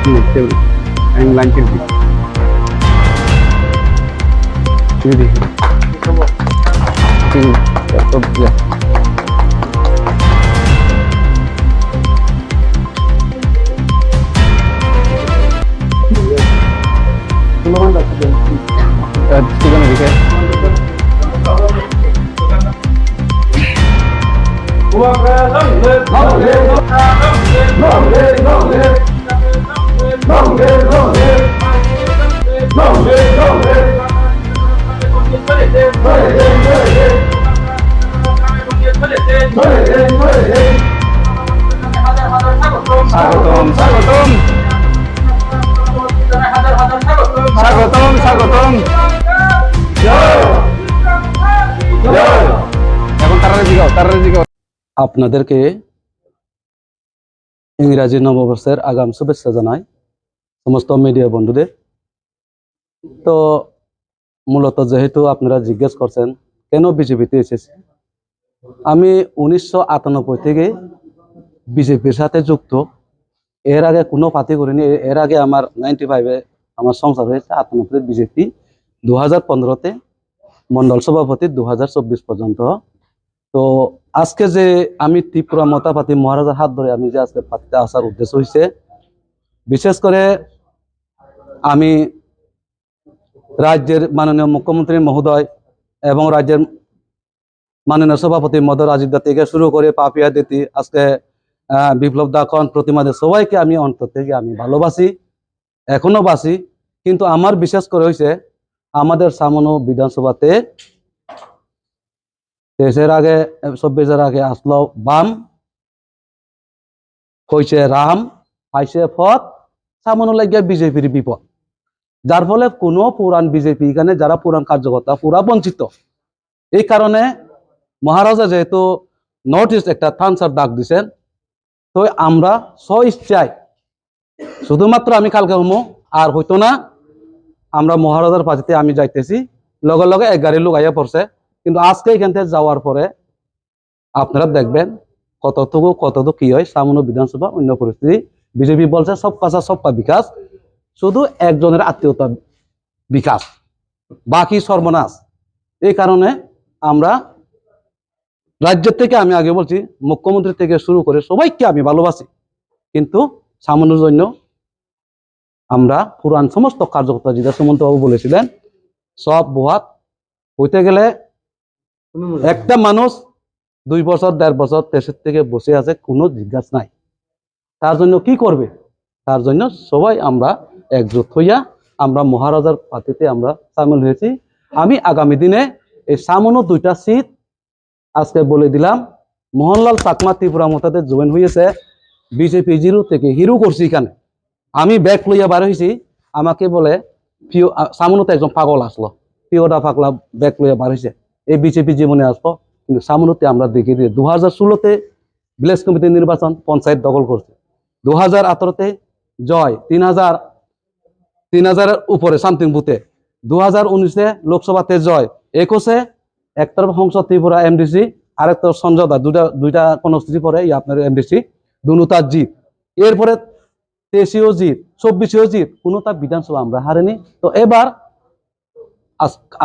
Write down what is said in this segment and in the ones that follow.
লাইনটির দিকে স্বাগতম স্বাগতম স্বাগতম স্বাগতম এখন তারা জিগাও আপনাদেরকে ইংরাজি নববর্ষের আগাম শুভেচ্ছা জানাই সমস্ত মিডিয়া বন্ধুদের। তো মূলত যেহেতু আপনারা জিজ্ঞেস করছেন কেন বিজেপিতে এসেছে, আমি 1998 থেকে বিজেপির সাথে যুক্ত। এর আগে কোনো পার্টি করিনি। এর আগে আমার 95-এ আমার সংসার হয়েছে, 98-তে বিজেপি, 2015-তে মন্ডল সভাপতি, 2024 পর্যন্ত। তো আজকে যে আমি ত্রিপুরা মতাপাতি মহারাজার হাত ধরে আমি যে আজকে পার্টিতে আসার উদ্দেশ্য হয়েছে, বিশেষ করে আমি রাজ্যের মাননীয় মুখ্যমন্ত্রী মহোদয় এবং রাজ্যের মাননীয় সভাপতি মদন রাজীব দা থেকে শুরু করে পাপিয়া দিতি, আজকে বিপ্লব দাখন, প্রতিমা দে, সবাইকে আমি অন্তর থেকে আমি ভালোবাসি, এখনো বাসি। কিন্তু আমার বিশেষ করে হয়েছে আমাদের সামনো বিধানসভাতে 24-এর আগে আসলো বাম, হয়েছে রাম, পাইছে পথ, সামনে লাগিয়ে বিজেপির বিপদ। যার ফলে কোনো পুরান বিজেপি এখানে যারা পুরান কার্যকর্তা পুরা বঞ্চিত। এই কারণে মহারাজা যেহেতু নর্থ ইস্ট একটা থানসার ডাক দিচ্ছেন, তো আমরা স্ব-ইচ্ছায় শুধুমাত্র আমি কালকে হমো আর হইতো না, আমরা মহারাজার পার্টিতে আমি যাইতেছি, লগে লগে 1 গাড়ির লোক আইয়া পড়ছে। কিন্তু আজকে এখান থেকে যাওয়ার পরে আপনারা দেখবেন কতটুকু কি হয় সামনে বিধানসভা অন্য পরিস্থিতি। বিজেপি বলছে সব কাজা সবকা বিকাশ, শুধু একজনের আত্মীয়তা বিকাশ, বাকি সর্বনাশ। এই কারণে আমরা রাজ্যের থেকে, আমি আগে বলছি মুখ্যমন্ত্রী থেকে শুরু করে সবাইকে আমি ভালোবাসি, কিন্তু সামান্যর জন্য আমরা পুরান সমস্ত কার্যকর্তা, যেটা সুমন্তবাবু বলেছিলেন, সব বহাত হইতে গেলে একটা মানুষ 2 বছর 1.5 বছর দেশের থেকে বসে আছে, কোনো জিজ্ঞাসা নাই। তার জন্য কি করবে? তার জন্য সবাই আমরা একজোট হইয়া আমরা মহারাজার পার্টিতে আমরা সামিল হয়েছি। আমি আগামী দিনে এই সামান্য 2টা সিট আজকে বলে দিলাম। মোহনলাল চাকমা ত্রিপুরা মতাতে জয়েন হয়েছে বিজেপি 0 থেকে হিরো করছি। এখানে আমি ব্যাগ লইয়া বার হয়েছি, আমাকে বলে প্রিয় সামনেতে একজন পাগল আসলো, প্রিয়টা পাগলা ব্যাগ লইয়া বার হয়েছে, এই বিজেপি জীবনে আসবো। কিন্তু সামনেতে আমরা দেখে দিয়ে 2016-তে ভিলেজ কমিটি নির্বাচন পঞ্চায়েত দখল করছে, 2018-তে জয় 3000-এর উপরে সামথিং বুথে, 2019-এ লোকসভাতে জয়, 21-এ একতরফা সংসদ ত্রিপুরা এমডিসি, আরেকটা সঞ্জয়দা, দুইটা কনস্টিটিউন্সি পরে আপনার এমডিসি, দুটার জিত। এরপরে 23-এও জিত, 24-এও জিত, কোনোটা বিধানসভা আমরা হারিনি। তো এবার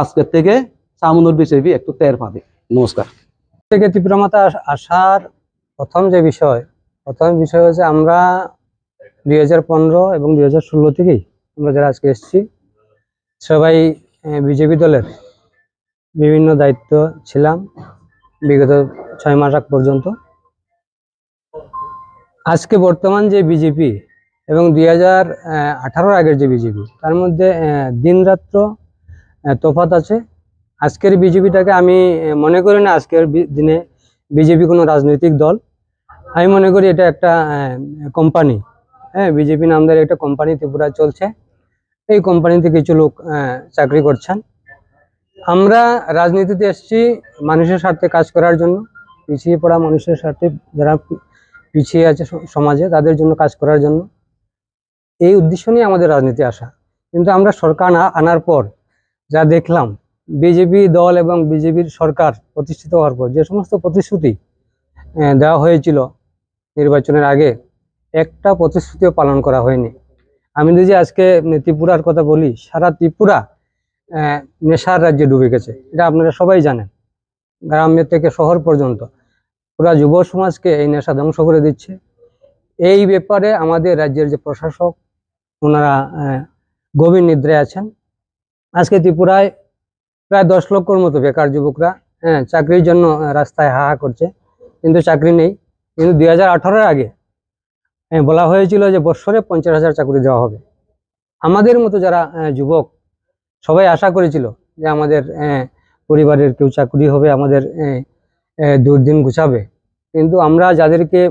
আজকের থেকে সামনের বিজেপি একটু টের পাবে। নমস্কার। থেকে ত্রিপুরা মাতা আসার প্রথম বিষয় হচ্ছে আমরা 2015 এবং 2016 থেকেই আমরা যারা আজকে এসেছি সবাই বিজেপি দলের বিভিন্ন দায়িত্ব ছিলাম বিগত 6 মাস আগ পর্যন্ত। আজকে বর্তমান যে বিজেপি এবং 2018-র আগের যে বিজেপি, তার মধ্যে দিন রাত্র তফাৎ আছে। আজকের বিজেপিটাকে আমি মনে করি না আজকের দিনে বিজেপি কোনো রাজনৈতিক দল। আমি মনে করি এটা একটা কোম্পানি। বিজেপি নামদার একটা কোম্পানি ত্রিপুরায় চলছে। এই কোম্পানিতে কিছু লোক চাকরি করছেন। আমরা রাজনীতিতে এসেছি মানুষের স্বার্থে কাজ করার জন্য, পিছিয়ে পড়া মানুষের স্বার্থে, যারা পিছিয়ে আছে সমাজে, তাদের জন্য কাজ করার জন্য। এই উদ্দেশ্য নিয়ে আমাদের রাজনীতি আসা। কিন্তু আমরা সরকার আনার পর যা দেখলাম, বিজেপি দল এবং বিজেপির সরকার প্রতিষ্ঠিত হওয়ার পর যে সমস্ত প্রতিশ্রুতি দেওয়া হয়েছিল নির্বাচনের আগে, একটা প্রতিশ্রুতিও পালন করা হয়নি। আমি যদি আজকে ত্রিপুরার কথা বলি, সারা ত্রিপুরা নেশার রাজ্যে ডুবে গেছে, এটা আপনারা সবাই জানেন। গ্রামের থেকে শহর পর্যন্ত পুরা যুব সমাজকে এই নেশা ধ্বংস করে দিচ্ছে। এই ব্যাপারে আমাদের রাজ্যের যে প্রশাসক, ওনারা গভীর নিদ্রায় আছেন। আজকে ত্রিপুরায় প্রায় 10 লক্ষর মতো বেকার যুবকরা চাকরির জন্য রাস্তায় হা হা করছে, কিন্তু চাকরি নেই। কিন্তু 2018-এর আগে বলা হয়েছিল যে বৎসরে 50,000 চাকরি দেওয়া হবে। আমাদের মতো যারা যুবক, সবাই আশা করেছিল যে আমাদের পরিবারের কেউ চাকরি হবে, আমাদের দুর্দিন গুছাবে। কিন্তু আমরা যাদেরকে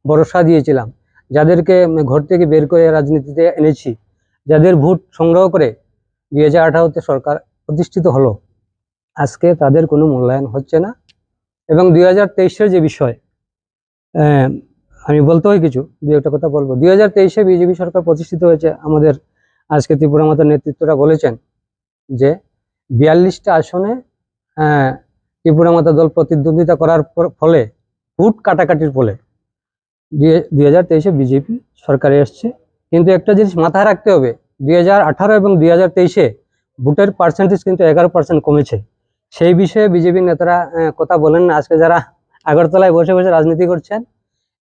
ভরসা দিয়েছিলাম, যাদেরকে ঘর থেকে বের করে রাজনীতিতে এনেছি, যাদের ভোট সংগ্রহ করে 2018-তে সরকার প্রতিষ্ঠিত হলো, আজকে তাদের কোনো মূল্যায়ন হচ্ছে না। এবং 2023-এর যে বিষয়, আমি বলতে হয় কিছু, দু একটা কথা বলবো। 2023-এ বিজেপি সরকার প্রতিষ্ঠিত হয়েছে। আমাদের আজকে ত্রিপুরা মাতার নেতৃত্বরা বলেছেন যে 42টা আসনে ত্রিপুরা মাতা দল প্রতিদ্বন্দ্বিতা করার ফলে, ভোট কাটাকাটির ফলে 2023-এ বিজেপি সরকারে এসছে। কিন্তু একটা জিনিস মাথায় রাখতে হবে, 2018 এবং 2023-এ ভোটের পার্সেন্টেজ কিন্তু 11% কমেছে। সেই বিষয়ে বিজেপি নেতারা কথা বলেন না। আজকে যারা আগরতলায় বসে বসে রাজনীতি করছেন,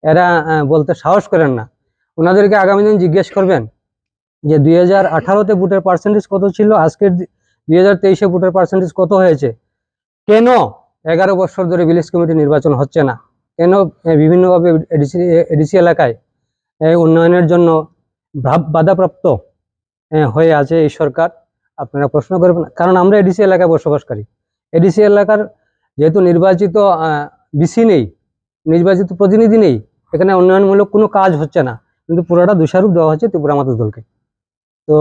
এরা বলতে সাহস করেন না। ওনাদেরকে আগামী দিন জিজ্ঞেস করবেন যে 2018-তে ভোটের পার্সেন্টেজ কত ছিল, আজকের 2023-এ ভোটের পার্সেন্টেজ কত হয়েছে, কেন 11 বছর ধরে ভিলেজ কমিটি নির্বাচন হচ্ছে না, কেন বিভিন্নভাবে এডিসি এলাকায় উন্নয়নের জন্য বাধাপ্রাপ্ত হয়ে আছে এই সরকার। আপনারা প্রশ্ন করবেন, কারণ আমরা এডিসি এলাকায় বসবাসকারী। এডিসি এলাকার যেহেতু নির্বাচিত বিসি নেই, নির্বাচিত প্রতিনিধি নেই, এখানে উন্নয়নমূলক কোনো কাজ হচ্ছে না, কিন্তু পুরোটা দোষারোপ দেওয়া হচ্ছে ত্রিপুরা মাতা দলকে। তো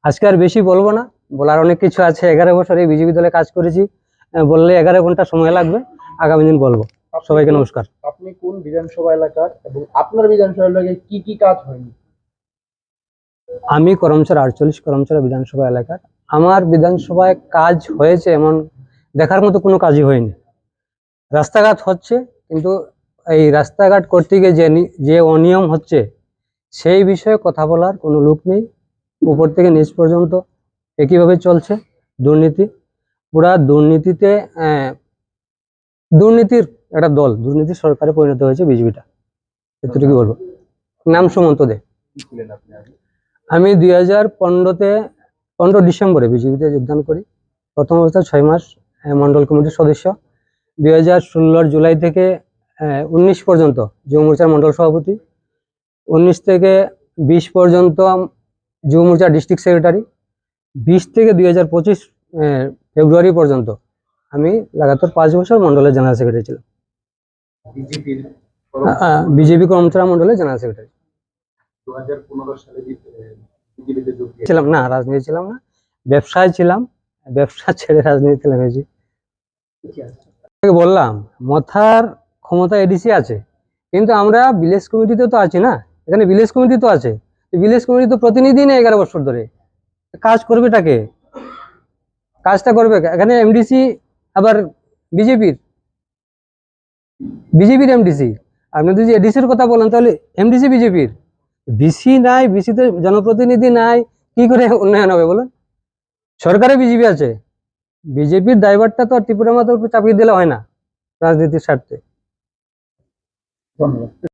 আজকে আর বেশি বলবো না, বলার অনেক কিছু আছে। 11 বছর এই বিজেপি দলে কাজ করেছি, বললে 11 ঘন্টা সময় লাগবে, আগামী দিন বলবো। সবাইকে নমস্কার। আপনি কোন বিধানসভা এলাকার এবং আপনার বিধানসভা এলাকায় কি কি কাজ হয়নি? আমি করমচার 48 করমচার বিধানসভা এলাকার। আমার বিধানসভায় কাজ হয়েছে এমন দেখার মতো কোনো কাজই হয়নি। রাস্তাঘাট হচ্ছে, কিন্তু এই রাস্তাঘাট করতে গিয়ে যে অনিয়ম হচ্ছে, সেই বিষয়ে কথা বলার কোনো লোক নেই। উপর থেকে নিচ পর্যন্ত একইভাবে চলছে দুর্নীতি। পুরা দুর্নীতিতে দুর্নীতির একটা দল, দুর্নীতির সরকারে পরিণত হয়েছে বিজেপিটা। এতটুকু বলবো। নাম সুমন্ত দে। কি ছিলেন আপনি আগে? আমি 2015-তে 15 ডিসেম্বরে বিজেপিতে যোগদান করি। প্রথম অবস্থায় 6 মাস মন্ডল কমিটির সদস্য। 2016-র জুলাই থেকে 19 পর্যন্ত যুব মোর্চার মন্ডল সভাপতি। 19 থেকে 20 পর্যন্ত যুব মোর্চার ডিস্ট্রিক্ট সেক্রেটারি। 20 থেকে 2025 ফেব্রুয়ারি পর্যন্ত আমি লাগাতার 5 বছর মন্ডলের জেনারেল সেক্রেটারি ছিলাম। বিজেপির বিজেপি কর্মচারা মন্ডলের জেনারেল সেক্রেটারি 2015 সালে বিজেপিতে যোগ দিয়েছিলেন। ছিলাম না, রাজনীতি ছিলাম না, ব্যবসায় ছিলাম। ব্যবসা ছেড়ে রাজনীতিতে নেমেছি। বললাম, মথার ক্ষমতা এডিসি আছে, কিন্তু আমরা ভিলেজ কমিটিতে তো আছি না। এখানে ভিলেজ কমিটি তো আছে, ভিলেজ কমিটি তো প্রতিনিধি নেই 11 বছর ধরে। কাজ করবেটাকে, কাজটা করবে এখানে এমডিসি, আবার বিজেপির এমডিসি। আপনি যদি এডিসির কথা বলেন, তাহলে এমডিসি বিজেপির। বিসি নাই, বিসিতে জনপ্রতিনিধি নাই, কি করে উন্নয়ন হবে বলুন? সরকারে বিজেপি আছে, বিজেপির ড্রাইভারটা তো আর ত্রিপুরা মাতার উপর চাপিয়ে দিলে হয় না রাজনীতির স্বার্থে। ধন্যবাদ।